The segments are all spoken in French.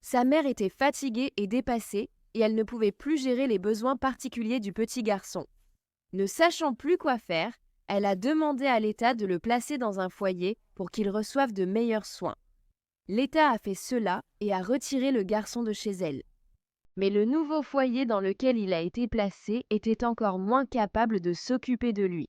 Sa mère était fatiguée et dépassée, et elle ne pouvait plus gérer les besoins particuliers du petit garçon. Ne sachant plus quoi faire, elle a demandé à l'État de le placer dans un foyer pour qu'il reçoive de meilleurs soins. L'État a fait cela et a retiré le garçon de chez elle. Mais le nouveau foyer dans lequel il a été placé était encore moins capable de s'occuper de lui.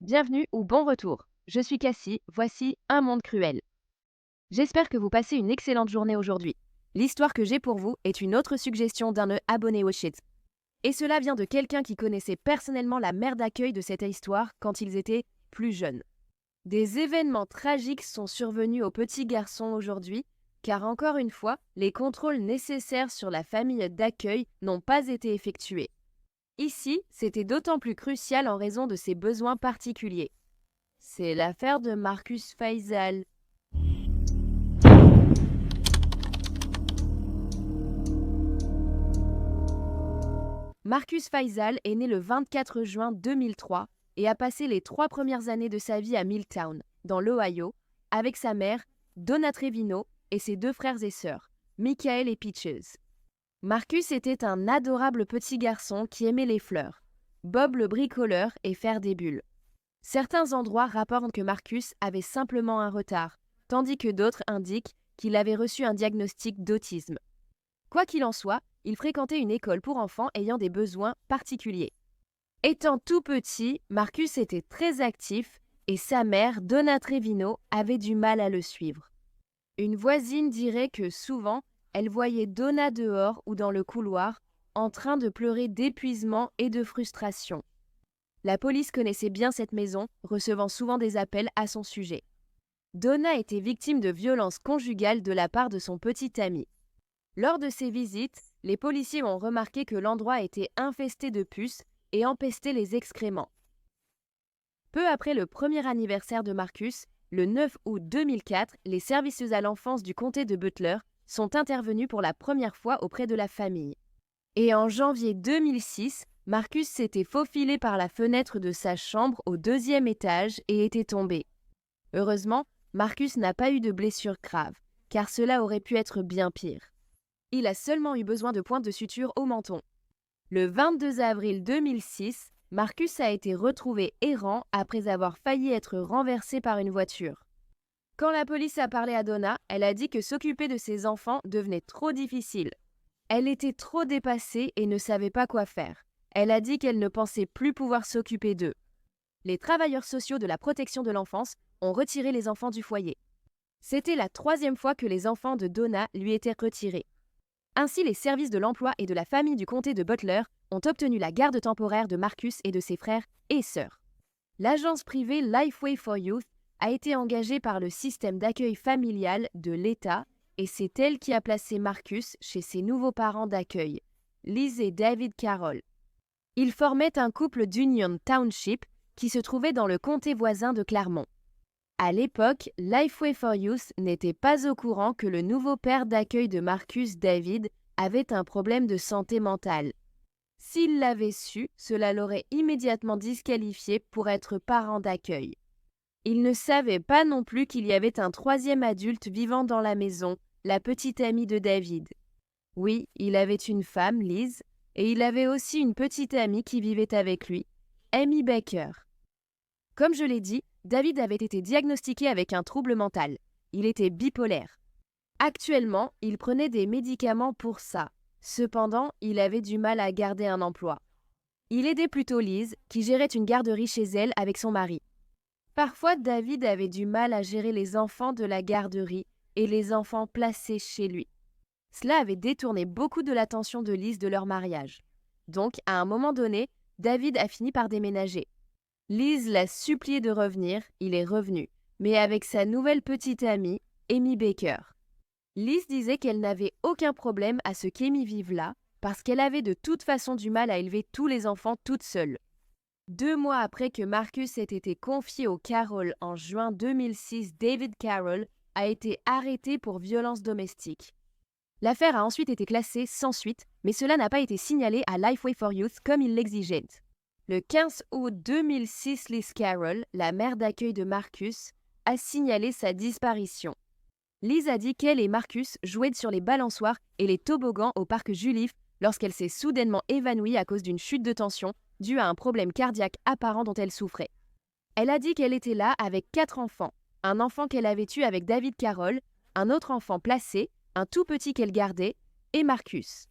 Bienvenue ou bon retour. Je suis Cassie, voici Un monde cruel. J'espère que vous passez une excellente journée aujourd'hui. L'histoire que j'ai pour vous est une autre suggestion d'un abonné au shit. Et cela vient de quelqu'un qui connaissait personnellement la mère d'accueil de cette histoire quand ils étaient plus jeunes. Des événements tragiques sont survenus au petit garçon aujourd'hui, car encore une fois, les contrôles nécessaires sur la famille d'accueil n'ont pas été effectués. Ici, c'était d'autant plus crucial en raison de ses besoins particuliers. C'est l'affaire de Marcus Faisal. Marcus Faisal est né le 24 juin 2003 et a passé les 3 premières années de sa vie à Milltown, dans l'Ohio, avec sa mère, Donna Trevino, et ses 2 frères et sœurs, Michael et Peaches. Marcus était un adorable petit garçon qui aimait les fleurs, Bob le bricoleur et faire des bulles. Certains endroits rapportent que Marcus avait simplement un retard, tandis que d'autres indiquent qu'il avait reçu un diagnostic d'autisme. Quoi qu'il en soit, il fréquentait une école pour enfants ayant des besoins particuliers. Étant tout petit, Marcus était très actif et sa mère, Donna Trevino, avait du mal à le suivre. Une voisine dirait que souvent, elle voyait Donna dehors ou dans le couloir, en train de pleurer d'épuisement et de frustration. La police connaissait bien cette maison, recevant souvent des appels à son sujet. Donna était victime de violences conjugales de la part de son petit ami. Lors de ces visites, les policiers ont remarqué que l'endroit était infesté de puces et empestait les excréments. Peu après le premier anniversaire de Marcus, le 9 août 2004, les services à l'enfance du comté de Butler sont intervenus pour la première fois auprès de la famille. Et en janvier 2006, Marcus s'était faufilé par la fenêtre de sa chambre au 2e étage et était tombé. Heureusement, Marcus n'a pas eu de blessures graves, car cela aurait pu être bien pire. Il a seulement eu besoin de pointes de suture au menton. Le 22 avril 2006, Marcus a été retrouvé errant après avoir failli être renversé par une voiture. Quand la police a parlé à Donna, elle a dit que s'occuper de ses enfants devenait trop difficile. Elle était trop dépassée et ne savait pas quoi faire. Elle a dit qu'elle ne pensait plus pouvoir s'occuper d'eux. Les travailleurs sociaux de la protection de l'enfance ont retiré les enfants du foyer. C'était la 3e fois que les enfants de Donna lui étaient retirés. Ainsi, les services de l'emploi et de la famille du comté de Butler ont obtenu la garde temporaire de Marcus et de ses frères et sœurs. L'agence privée Lifeway for Youth a été engagée par le système d'accueil familial de l'État et c'est elle qui a placé Marcus chez ses nouveaux parents d'accueil, Liz et David Carroll. Ils formaient un couple d'Union Township qui se trouvait dans le comté voisin de Claremont. À l'époque, Lifeway for Youth n'était pas au courant que le nouveau père d'accueil de Marcus, David, avait un problème de santé mentale. S'il l'avait su, cela l'aurait immédiatement disqualifié pour être parent d'accueil. Il ne savait pas non plus qu'il y avait un 3e adulte vivant dans la maison, la petite amie de David. Oui, il avait une femme, Liz, et il avait aussi une petite amie qui vivait avec lui, Amy Baker. Comme je l'ai dit, David avait été diagnostiqué avec un trouble mental. Il était bipolaire. Actuellement, il prenait des médicaments pour ça. Cependant, il avait du mal à garder un emploi. Il aidait plutôt Liz, qui gérait une garderie chez elle avec son mari. Parfois, David avait du mal à gérer les enfants de la garderie et les enfants placés chez lui. Cela avait détourné beaucoup de l'attention de Liz de leur mariage. Donc, à un moment donné, David a fini par déménager. Liz l'a supplié de revenir, il est revenu, mais avec sa nouvelle petite amie, Amy Baker. Liz disait qu'elle n'avait aucun problème à ce qu'Amy vive là, parce qu'elle avait de toute façon du mal à élever tous les enfants toute seule. 2 mois après que Marcus ait été confié au Carroll en juin 2006, David Carroll a été arrêté pour violence domestique. L'affaire a ensuite été classée sans suite, mais cela n'a pas été signalé à Lifeway for Youth comme il l'exigeait. Le 15 août 2006, Liz Carroll, la mère d'accueil de Marcus, a signalé sa disparition. Liz a dit qu'elle et Marcus jouaient sur les balançoires et les toboggans au parc Julife lorsqu'elle s'est soudainement évanouie à cause d'une chute de tension due à un problème cardiaque apparent dont elle souffrait. Elle a dit qu'elle était là avec 4 enfants, un enfant qu'elle avait eu avec David Carroll, un autre enfant placé, un tout petit qu'elle gardait, et Marcus.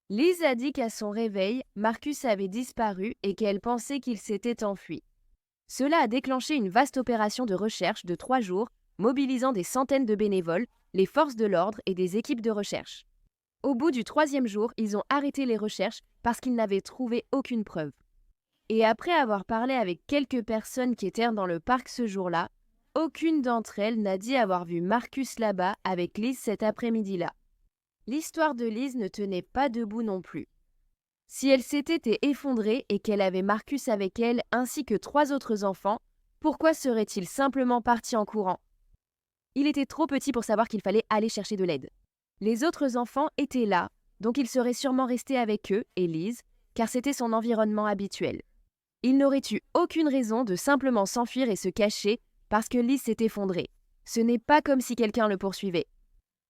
Liz a dit qu'à son réveil, Marcus avait disparu et qu'elle pensait qu'il s'était enfui. Cela a déclenché une vaste opération de recherche de 3 jours, mobilisant des centaines de bénévoles, les forces de l'ordre et des équipes de recherche. Au bout du 3e jour, ils ont arrêté les recherches parce qu'ils n'avaient trouvé aucune preuve. Et après avoir parlé avec quelques personnes qui étaient dans le parc ce jour-là, aucune d'entre elles n'a dit avoir vu Marcus là-bas avec Liz cet après-midi-là. L'histoire de Liz ne tenait pas debout non plus. Si elle s'était effondrée et qu'elle avait Marcus avec elle ainsi que 3 autres enfants, pourquoi serait-il simplement parti en courant? Il était trop petit pour savoir qu'il fallait aller chercher de l'aide. Les autres enfants étaient là, donc il serait sûrement resté avec eux et Liz, car c'était son environnement habituel. Il n'aurait eu aucune raison de simplement s'enfuir et se cacher parce que Liz s'est effondrée. Ce n'est pas comme si quelqu'un le poursuivait.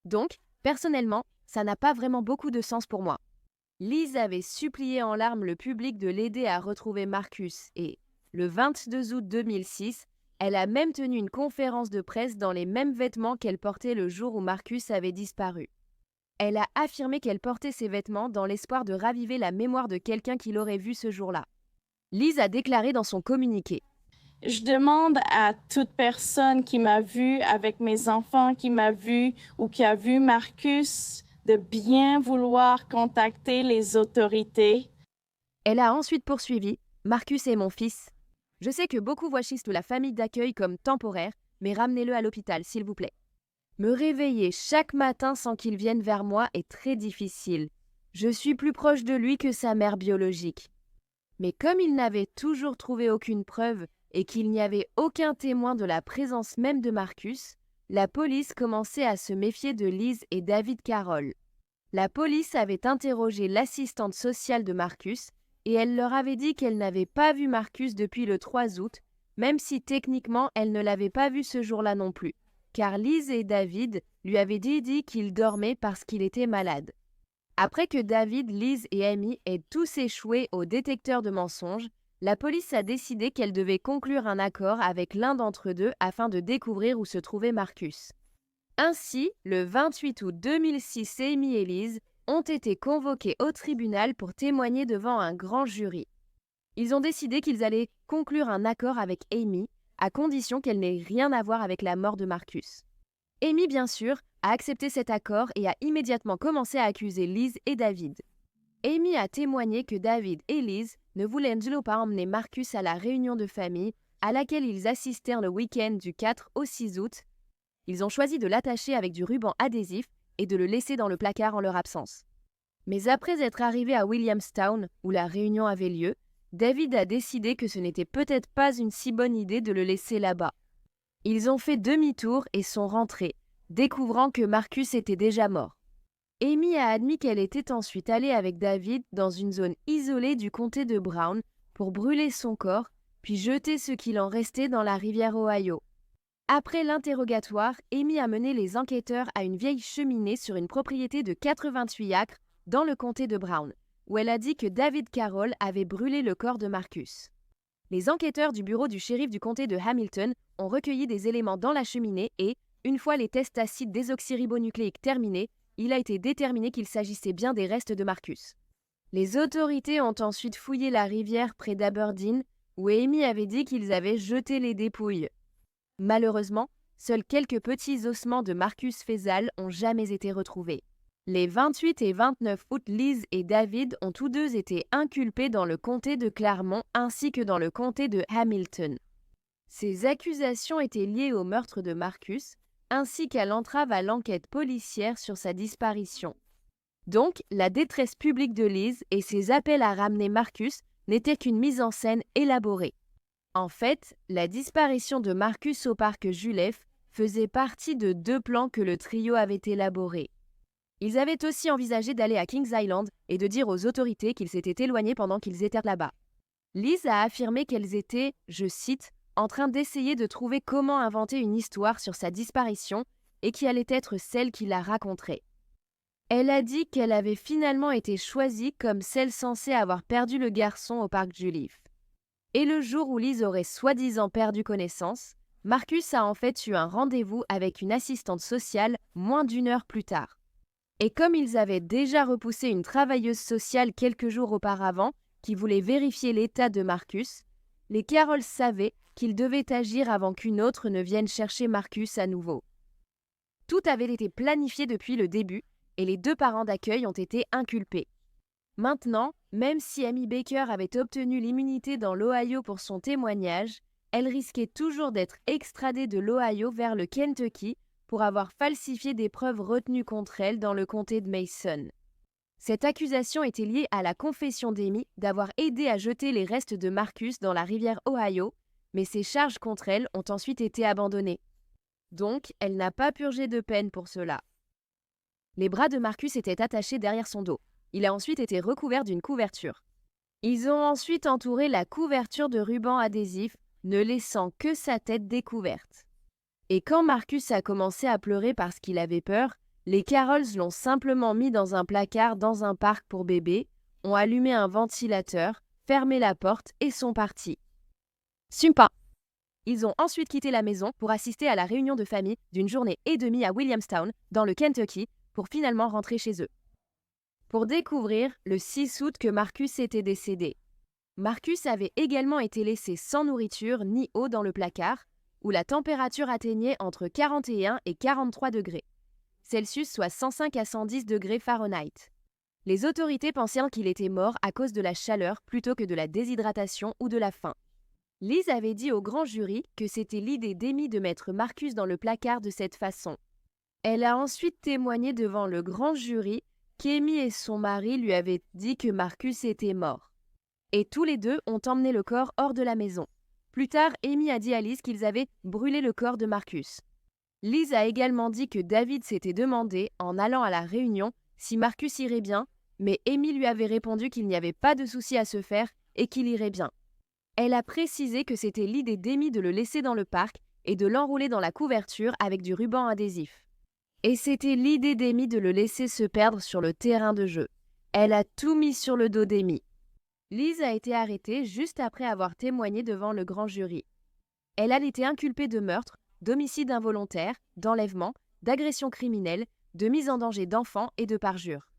Donc, personnellement, ça n'a pas vraiment beaucoup de sens pour moi. Liz avait supplié en larmes le public de l'aider à retrouver Marcus et, le 22 août 2006, elle a même tenu une conférence de presse dans les mêmes vêtements qu'elle portait le jour où Marcus avait disparu. Elle a affirmé qu'elle portait ces vêtements dans l'espoir de raviver la mémoire de quelqu'un qui l'aurait vu ce jour-là. Liz a déclaré dans son communiqué: « Je demande à toute personne qui m'a vue avec mes enfants, qui m'a vue ou qui a vu Marcus, de bien vouloir contacter les autorités. » Elle a ensuite poursuivi: « Marcus est mon fils. Je sais que beaucoup voient Schist ou la famille d'accueil comme temporaire, mais ramenez-le à l'hôpital, s'il vous plaît. Me réveiller chaque matin sans qu'il vienne vers moi est très difficile. Je suis plus proche de lui que sa mère biologique. » Mais comme il n'avait toujours trouvé aucune preuve et qu'il n'y avait aucun témoin de la présence même de Marcus, la police commençait à se méfier de Liz et David Carroll. La police avait interrogé l'assistante sociale de Marcus et elle leur avait dit qu'elle n'avait pas vu Marcus depuis le 3 août, même si techniquement elle ne l'avait pas vu ce jour-là non plus, car Liz et David lui avaient dit qu'il dormait parce qu'il était malade. Après que David, Liz et Amy aient tous échoué au détecteur de mensonges, la police a décidé qu'elle devait conclure un accord avec l'un d'entre eux afin de découvrir où se trouvait Marcus. Ainsi, le 28 août 2006, Amy et Liz ont été convoqués au tribunal pour témoigner devant un grand jury. Ils ont décidé qu'ils allaient conclure un accord avec Amy, à condition qu'elle n'ait rien à voir avec la mort de Marcus. Amy, bien sûr, a accepté cet accord et a immédiatement commencé à accuser Liz et David. Amy a témoigné que David et Liz ne voulaient pas emmener Marcus à la réunion de famille à laquelle ils assistèrent le week-end du 4 au 6 août. Ils ont choisi de l'attacher avec du ruban adhésif et de le laisser dans le placard en leur absence. Mais après être arrivé à Williamstown, où la réunion avait lieu, David a décidé que ce n'était peut-être pas une si bonne idée de le laisser là-bas. Ils ont fait demi-tour et sont rentrés, découvrant que Marcus était déjà mort. Amy a admis qu'elle était ensuite allée avec David dans une zone isolée du comté de Brown pour brûler son corps, puis jeter ce qu'il en restait dans la rivière Ohio. Après l'interrogatoire, Amy a mené les enquêteurs à une vieille cheminée sur une propriété de 88 acres dans le comté de Brown, où elle a dit que David Carroll avait brûlé le corps de Marcus. Les enquêteurs du bureau du shérif du comté de Hamilton ont recueilli des éléments dans la cheminée et, une fois les tests acides désoxyribonucléiques terminés, il a été déterminé qu'il s'agissait bien des restes de Marcus. Les autorités ont ensuite fouillé la rivière près d'Aberdeen, où Amy avait dit qu'ils avaient jeté les dépouilles. Malheureusement, seuls quelques petits ossements de Marcus Faisal ont jamais été retrouvés. Les 28 et 29 août, Liz et David ont tous deux été inculpés dans le comté de Claremont ainsi que dans le comté de Hamilton. Ces accusations étaient liées au meurtre de Marcus, ainsi qu'à l'entrave à l'enquête policière sur sa disparition. Donc, la détresse publique de Liz et ses appels à ramener Marcus n'étaient qu'une mise en scène élaborée. En fait, la disparition de Marcus au parc Julife faisait partie de 2 plans que le trio avait élaborés. Ils avaient aussi envisagé d'aller à Kings Island et de dire aux autorités qu'ils s'étaient éloignés pendant qu'ils étaient là-bas. Liz a affirmé qu'elles étaient, je cite, en train d'essayer de trouver comment inventer une histoire sur sa disparition et qui allait être celle qui la raconterait. Elle a dit qu'elle avait finalement été choisie comme celle censée avoir perdu le garçon au parc Joliffe. Et le jour où Liz aurait soi-disant perdu connaissance, Marcus a en fait eu un rendez-vous avec une assistante sociale moins d'1 heure plus tard. Et comme ils avaient déjà repoussé une travailleuse sociale quelques jours auparavant, qui voulait vérifier l'état de Marcus, les Carrolls savaient qu'ils devaient agir avant qu'une autre ne vienne chercher Marcus à nouveau. Tout avait été planifié depuis le début et les 2 parents d'accueil ont été inculpés. Maintenant, même si Amy Baker avait obtenu l'immunité dans l'Ohio pour son témoignage, elle risquait toujours d'être extradée de l'Ohio vers le Kentucky pour avoir falsifié des preuves retenues contre elle dans le comté de Mason. Cette accusation était liée à la confession d'Amy d'avoir aidé à jeter les restes de Marcus dans la rivière Ohio, mais ces charges contre elle ont ensuite été abandonnées. Donc, elle n'a pas purgé de peine pour cela. Les bras de Marcus étaient attachés derrière son dos. Il a ensuite été recouvert d'une couverture. Ils ont ensuite entouré la couverture de ruban adhésif, ne laissant que sa tête découverte. Et quand Marcus a commencé à pleurer parce qu'il avait peur, les Carrolls l'ont simplement mis dans un placard dans un parc pour bébés, ont allumé un ventilateur, fermé la porte et sont partis. Sympa. Ils ont ensuite quitté la maison pour assister à la réunion de famille d'une journée et demie à Williamstown, dans le Kentucky, pour finalement rentrer chez eux. Pour découvrir le 6 août que Marcus était décédé. Marcus avait également été laissé sans nourriture ni eau dans le placard, où la température atteignait entre 41 et 43 degrés Celsius, soit 105 à 110 degrés Fahrenheit. Les autorités pensaient qu'il était mort à cause de la chaleur plutôt que de la déshydratation ou de la faim. Liz avait dit au grand jury que c'était l'idée d'Amy de mettre Marcus dans le placard de cette façon. Elle a ensuite témoigné devant le grand jury qu'Amy et son mari lui avaient dit que Marcus était mort. Et tous les 2 ont emmené le corps hors de la maison. Plus tard, Amy a dit à Liz qu'ils avaient brûlé le corps de Marcus. Liz a également dit que David s'était demandé, en allant à la réunion, si Marcus irait bien, mais Amy lui avait répondu qu'il n'y avait pas de souci à se faire et qu'il irait bien. Elle a précisé que c'était l'idée d'Amy de le laisser dans le parc et de l'enrouler dans la couverture avec du ruban adhésif. Et c'était l'idée d'Amy de le laisser se perdre sur le terrain de jeu. Elle a tout mis sur le dos d'Amy. Liz a été arrêtée juste après avoir témoigné devant le grand jury. Elle a été inculpée de meurtre, d'homicide involontaire, d'enlèvement, d'agression criminelle, de mise en danger d'enfants et de parjure.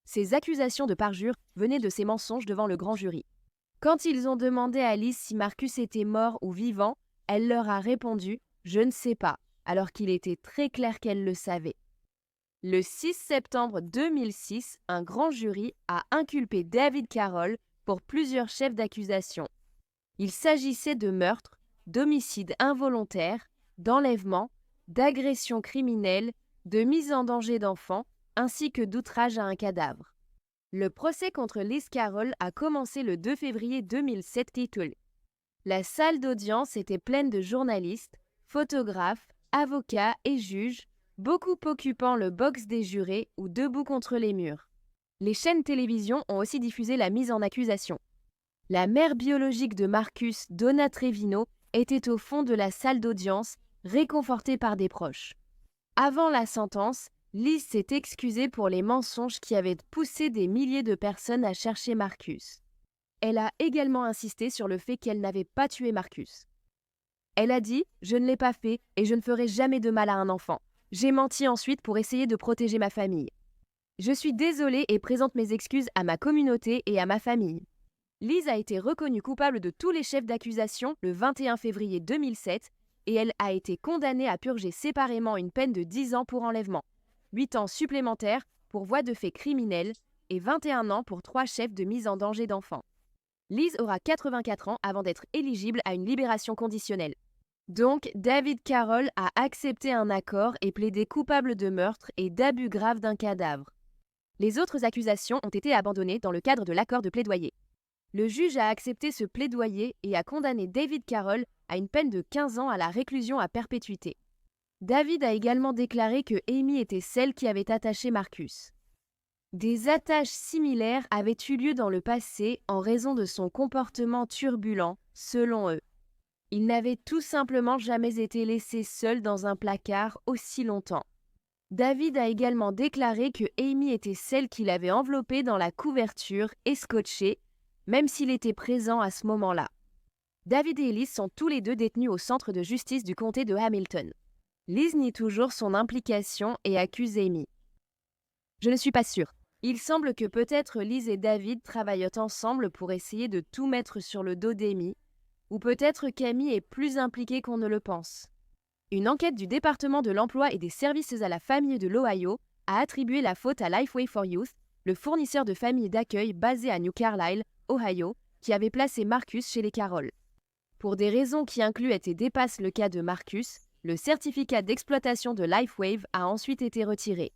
Ces accusations de parjure venaient de ses mensonges devant le grand jury. Quand ils ont demandé à Liz si Marcus était mort ou vivant, elle leur a répondu « Je ne sais pas », alors qu'il était très clair qu'elle le savait. Le 6 septembre 2006, un grand jury a inculpé David Carroll pour plusieurs chefs d'accusation. Il s'agissait de meurtre, d'homicide involontaire, d'enlèvement, d'agression criminelle, de mise en danger d'enfants, ainsi que d'outrage à un cadavre. Le procès contre Liz Carroll a commencé le 2 février 2007 titulé. La salle d'audience était pleine de journalistes, photographes, avocats et juges, beaucoup occupant le box des jurés ou debout contre les murs. Les chaînes télévision ont aussi diffusé la mise en accusation. La mère biologique de Marcus, Donna Trevino, était au fond de la salle d'audience, réconfortée par des proches. Avant la sentence, Liz s'est excusée pour les mensonges qui avaient poussé des milliers de personnes à chercher Marcus. Elle a également insisté sur le fait qu'elle n'avait pas tué Marcus. Elle a dit « Je ne l'ai pas fait et je ne ferai jamais de mal à un enfant. J'ai menti ensuite pour essayer de protéger ma famille. Je suis désolée et présente mes excuses à ma communauté et à ma famille. » Liz a été reconnue coupable de tous les chefs d'accusation le 21 février 2007 et elle a été condamnée à purger séparément une peine de 10 ans pour enlèvement, 8 ans supplémentaires pour voie de fait criminel et 21 ans pour 3 chefs de mise en danger d'enfants. Liz aura 84 ans avant d'être éligible à une libération conditionnelle. Donc, David Carroll a accepté un accord et plaidé coupable de meurtre et d'abus grave d'un cadavre. Les autres accusations ont été abandonnées dans le cadre de l'accord de plaidoyer. Le juge a accepté ce plaidoyer et a condamné David Carroll à une peine de 15 ans à la réclusion à perpétuité. David a également déclaré que Amy était celle qui avait attaché Marcus. Des attaches similaires avaient eu lieu dans le passé en raison de son comportement turbulent, selon eux. Il n'avait tout simplement jamais été laissé seul dans un placard aussi longtemps. David a également déclaré que Amy était celle qui l'avait enveloppé dans la couverture et scotché, même s'il était présent à ce moment-là. David et Liz sont tous les deux détenus au centre de justice du comté de Hamilton. Liz nie toujours son implication et accuse Amy. Je ne suis pas sûre. Il semble que peut-être Liz et David travaillent ensemble pour essayer de tout mettre sur le dos d'Amy, ou peut-être qu'Amy est plus impliquée qu'on ne le pense. Une enquête du département de l'emploi et des services à la famille de l'Ohio a attribué la faute à Lifeway for Youth, le fournisseur de familles d'accueil basé à New Carlisle, Ohio, qui avait placé Marcus chez les Carroll. Pour des raisons qui incluent et dépassent le cas de Marcus, le certificat d'exploitation de Lifewave a ensuite été retiré.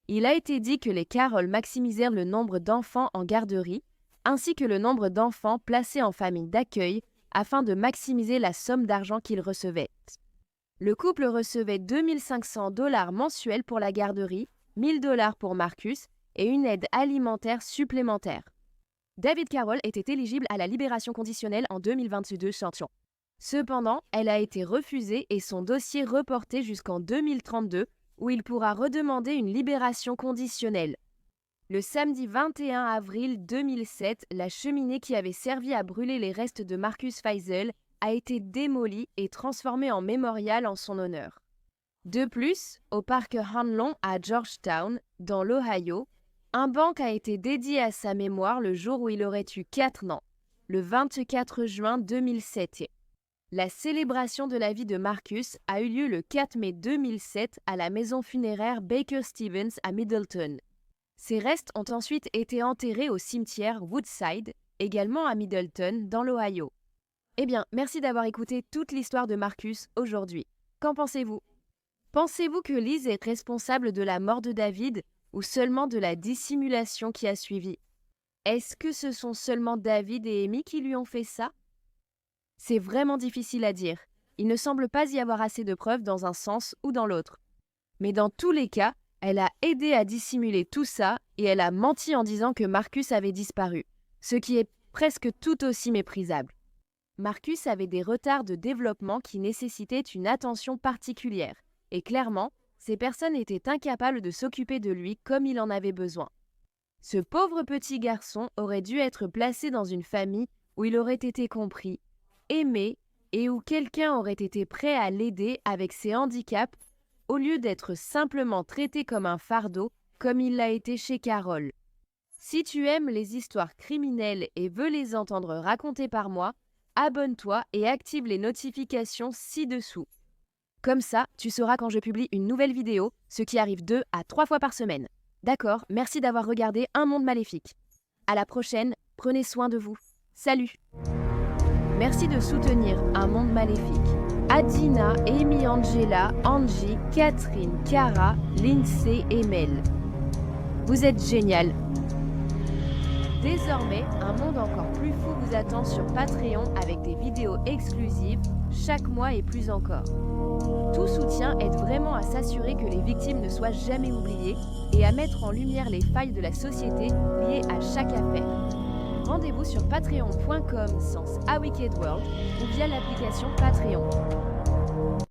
Il a été dit que les Carroll maximisèrent le nombre d'enfants en garderie, ainsi que le nombre d'enfants placés en famille d'accueil, afin de maximiser la somme d'argent qu'ils recevaient. Le couple recevait 2 500 $ mensuels pour la garderie, 1 000 $ pour Marcus et une aide alimentaire supplémentaire. David Carroll était éligible à la libération conditionnelle en 2022 champion. Cependant, elle a été refusée et son dossier reporté jusqu'en 2032, où il pourra redemander une libération conditionnelle. Le samedi 21 avril 2007, la cheminée qui avait servi à brûler les restes de Marcus Feisal a été démolie et transformée en mémorial en son honneur. De plus, au parc Hanlon à Georgetown, dans l'Ohio, un banc a été dédié à sa mémoire le jour où il aurait eu 4 ans, le 24 juin 2007. La célébration de la vie de Marcus a eu lieu le 4 mai 2007 à la maison funéraire Baker Stevens à Middleton. Ses restes ont ensuite été enterrés au cimetière Woodside, également à Middleton, dans l'Ohio. Eh bien, merci d'avoir écouté toute l'histoire de Marcus aujourd'hui. Qu'en pensez-vous? Pensez-vous que Liz est responsable de la mort de David ou seulement de la dissimulation qui a suivi? Est-ce que ce sont seulement David et Amy qui lui ont fait ça? C'est vraiment difficile à dire. Il ne semble pas y avoir assez de preuves dans un sens ou dans l'autre. Mais dans tous les cas, elle a aidé à dissimuler tout ça et elle a menti en disant que Marcus avait disparu, ce qui est presque tout aussi méprisable. Marcus avait des retards de développement qui nécessitaient une attention particulière, et clairement, ces personnes étaient incapables de s'occuper de lui comme il en avait besoin. Ce pauvre petit garçon aurait dû être placé dans une famille où il aurait été compris, aimé et où quelqu'un aurait été prêt à l'aider avec ses handicaps au lieu d'être simplement traité comme un fardeau comme il l'a été chez Carroll. Si tu aimes les histoires criminelles et veux les entendre racontées par moi, abonne-toi et active les notifications ci-dessous. Comme ça, tu sauras quand je publie une nouvelle vidéo, ce qui arrive 2 à 3 fois par semaine. D'accord, merci d'avoir regardé Un Monde Maléfique. À la prochaine, prenez soin de vous. Salut! Merci de soutenir Un Monde Maléfique. Adina, Amy, Angela, Angie, Catherine, Cara, Lindsay et Mel. Vous êtes génial. Désormais, un monde encore plus fou vous attend sur Patreon avec des vidéos exclusives, chaque mois et plus encore. Tout soutien aide vraiment à s'assurer que les victimes ne soient jamais oubliées et à mettre en lumière les failles de la société liées à chaque affaire. Rendez-vous sur patreon.com/aWickedWorld ou via l'application Patreon.